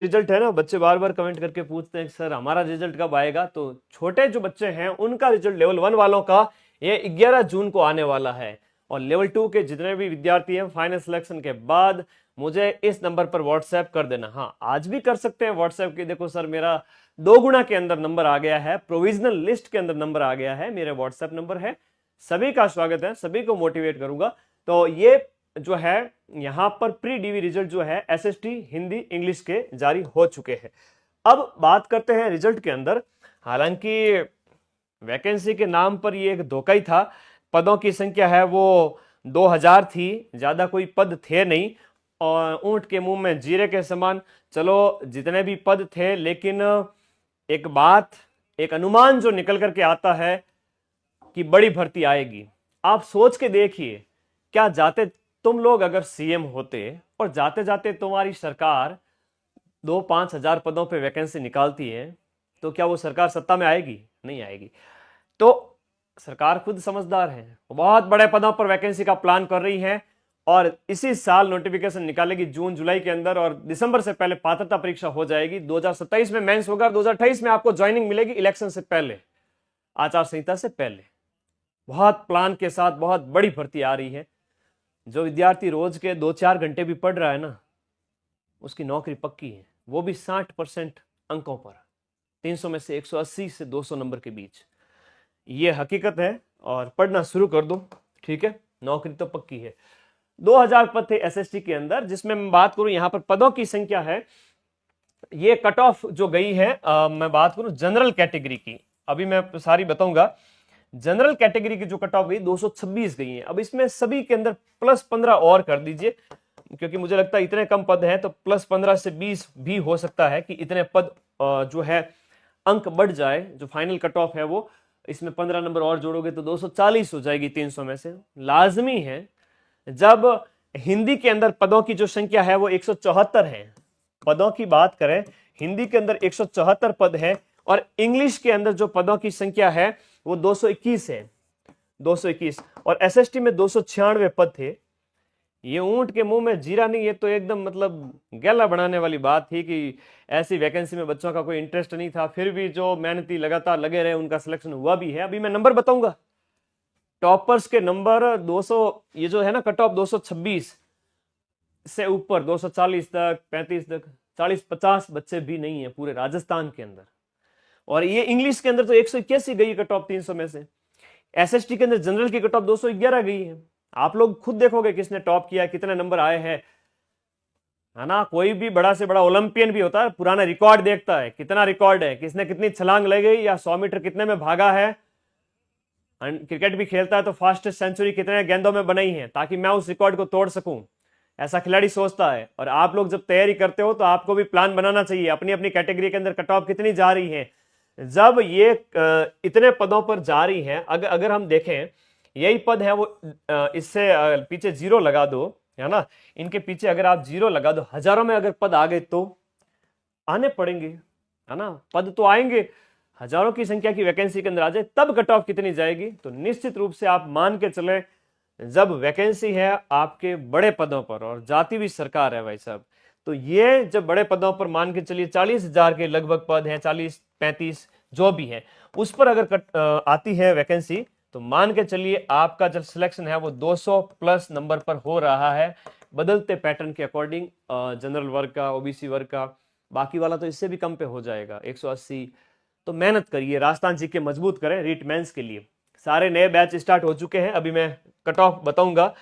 Result है ना, बच्चे बार बार कमेंट करके पूछते हैं सर हमारा रिजल्ट कब आएगा। तो छोटे जो बच्चे हैं उनका रिजल्ट लेवल 1 वालों का ये 11 जून को आने वाला है। और लेवल 2 के जितने भी विद्यार्थी हैं फाइनल सिलेक्शन के बाद मुझे इस नंबर पर व्हाट्सएप कर देना। हाँ, आज भी कर सकते हैं व्हाट्सएप की। देखो सर मेरा 2 गुना के अंदर नंबर आ गया है, प्रोविजनल लिस्ट के अंदर नंबर आ गया है, मेरे व्हाट्सएप नंबर है। सभी का स्वागत है, सभी को मोटिवेट करूंगा। तो ये जो है यहां पर प्री डीवी रिजल्ट जो है एसएसटी हिंदी इंग्लिश के जारी हो चुके हैं। अब बात करते हैं रिजल्ट के अंदर। हालांकि वैकेंसी के नाम पर ये एक धोखा ही था। पदों की संख्या है वो 2000 थी, ज्यादा कोई पद थे नहीं। और ऊंट के मुंह में जीरे के समान चलो जितने भी पद थे, लेकिन एक बात, एक अनुमान जो निकल करके आता है कि बड़ी भर्ती आएगी। आप सोच के देखिए, क्या जाते तुम लोग अगर सीएम होते और जाते जाते तुम्हारी सरकार 2-5 हजार पदों पे वैकेंसी निकालती है, तो क्या वो सरकार सत्ता में आएगी? नहीं आएगी। तो सरकार खुद समझदार है, बहुत बड़े पदों पर वैकेंसी का प्लान कर रही है और इसी साल नोटिफिकेशन निकालेगी जून जुलाई के अंदर, और दिसंबर से पहले पात्रता परीक्षा हो जाएगी। 2027 में मेंस होगा, 2028 में आपको ज्वाइनिंग मिलेगी इलेक्शन से पहले, आचार संहिता से पहले। बहुत प्लान के साथ बहुत बड़ी भर्ती आ रही है। जो विद्यार्थी रोज के 2-4 घंटे भी पढ़ रहा है ना, उसकी नौकरी पक्की है, वो भी 60% अंकों पर, 300 में से 180 से 200 नंबर के बीच। ये हकीकत है और पढ़ना शुरू कर दो, ठीक है, नौकरी तो पक्की है। 2000 पद थे एसएसटी के अंदर, जिसमें मैं बात करूं यहां पर पदों की संख्या है, ये कट ऑफ जो गई है, मैं बात करूं जनरल कैटेगरी की, अभी मैं सारी बताऊंगा। जनरल कैटेगरी की जो कट ऑफ गई 226 गई है। अब इसमें सभी के अंदर +15 और कर दीजिए, क्योंकि मुझे लगता है इतने कम पद हैं तो +15 से 20 भी हो सकता है कि इतने पद जो है अंक बढ़ जाए। जो फाइनल कट ऑफ है वो, इसमें 15 नंबर और जोड़ोगे तो 240 हो जाएगी 300 में से। लाजमी है, जब हिंदी के अंदर पदों की जो संख्या है वो 174 है, पदों की बात करें हिंदी के अंदर 174 पद है, और इंग्लिश के अंदर जो पदों की संख्या है वो 221 है, 221। और एसएसटी में 296 पद थे। ये ऊंट के मुंह में जीरा नहीं, ये तो एकदम मतलब गला बनाने वाली बात थी कि ऐसी वैकेंसी में बच्चों का कोई इंटरेस्ट नहीं था, फिर भी जो मेहनती लगातार लगे रहे उनका सिलेक्शन हुआ भी है। अभी मैं नंबर बताऊंगा, टॉपर्स के नंबर 200, ये जो है ना कट ऑफ 226 से ऊपर 240 तक, 35 तक, 40-50 बच्चे भी नहीं है पूरे राजस्थान के अंदर। और ये इंग्लिश के अंदर तो 181 गई कट ऑफ 300 में से। एसएसटी के अंदर जनरल की कट ऑफ 211 गई है। आप लोग खुद देखोगे किसने टॉप किया, कितने नंबर आए हैं, है ना। कोई भी बड़ा से बड़ा ओलंपियन भी होता है, पुराना रिकॉर्ड देखता है, कितना रिकॉर्ड है, किसने कितनी छलांग लगाई या 100 मीटर कितने में भागा है। क्रिकेट भी खेलता है तो फास्टेस्ट सेंचुरी कितने गेंदों में बनाई है, ताकि मैं उस रिकॉर्ड को तोड़ सकूं, ऐसा खिलाड़ी सोचता है। और आप लोग जब तैयारी करते हो तो आपको भी प्लान बनाना चाहिए, अपनी अपनी कैटेगरी के अंदर कट ऑफ कितनी जा रही है। जब ये इतने पदों पर जा रही है, अगर हम देखें यही पद है वो, इससे पीछे 0 लगा दो, है ना, इनके पीछे अगर आप 0 लगा दो, हजारों में अगर पद आ गए तो आने पड़ेंगे, है ना, पद तो आएंगे। हजारों की संख्या की वैकेंसी के अंदर आ जाए तब कट ऑफ कितनी जाएगी। तो निश्चित रूप से आप मान के चले, जब वैकेंसी है आपके बड़े पदों पर और जाती भी सरकार है भाई साहब, तो ये जब बड़े पदों पर मान के चलिए 40,000 के लगभग पद हैं, 40-35 जो भी है, उस पर अगर आती है वैकेंसी, तो मान के चलिए आपका जब सिलेक्शन है वो 200+ नंबर पर हो रहा है, बदलते पैटर्न के अकॉर्डिंग। जनरल वर्ग का, ओबीसी वर्ग का, बाकी वाला तो इससे भी कम पे हो जाएगा, 180। तो मेहनत करिए, राजस्थान जी के मजबूत करें रीट मेंस के लिए। सारे नए बैच स्टार्ट हो चुके हैं, अभी मैं कट ऑफ बताऊंगा।